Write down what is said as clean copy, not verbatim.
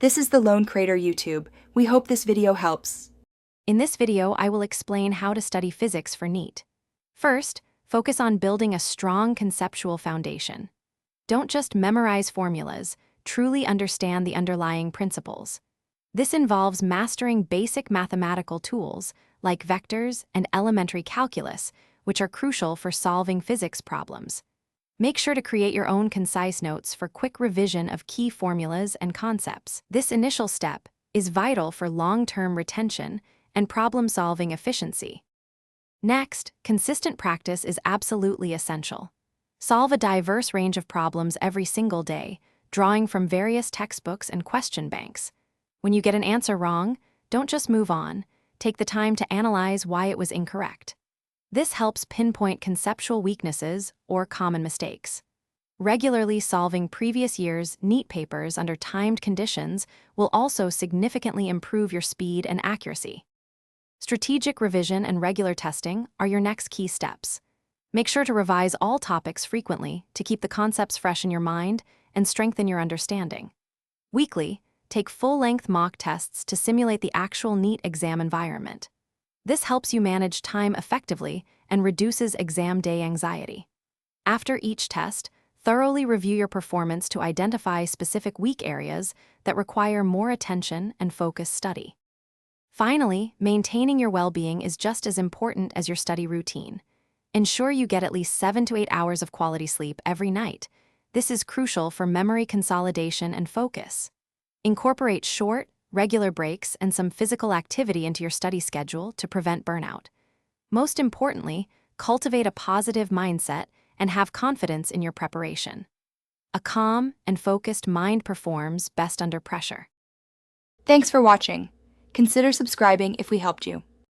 This is the Lone Crater YouTube. We hope this video helps. In this video, I will explain how to study physics for Neet. First, focus on building a strong conceptual foundation. Don't just memorize formulas, truly understand the underlying principles. This involves mastering basic mathematical tools like vectors and elementary calculus, which are crucial for solving physics problems. Make sure to create your own concise notes for quick revision of key formulas and concepts. This initial step is vital for long-term retention and problem-solving efficiency. Next, consistent practice is absolutely essential. Solve a diverse range of problems every single day, drawing from various textbooks and question banks. When you get an answer wrong, don't just move on. Take the time to analyze why it was incorrect. This helps pinpoint conceptual weaknesses or common mistakes. Regularly solving previous year's Neet papers under timed conditions will also significantly improve your speed and accuracy. Strategic revision and regular testing are your next key steps. Make sure to revise all topics frequently to keep the concepts fresh in your mind and strengthen your understanding. Weekly, take full-length mock tests to simulate the actual Neet exam environment. This helps you manage time effectively and reduces exam day anxiety. After each test, thoroughly review your performance to identify specific weak areas that require more attention and focused study. Finally, maintaining your well-being is just as important as your study routine. Ensure you get at least 7 to 8 hours of quality sleep every night. This is crucial for memory consolidation and focus. Incorporate short, regular breaks and some physical activity into your study schedule to prevent burnout. Most importantly, cultivate a positive mindset and have confidence in your preparation. A calm and focused mind performs best under pressure. Thanks for watching. Consider subscribing if we helped you.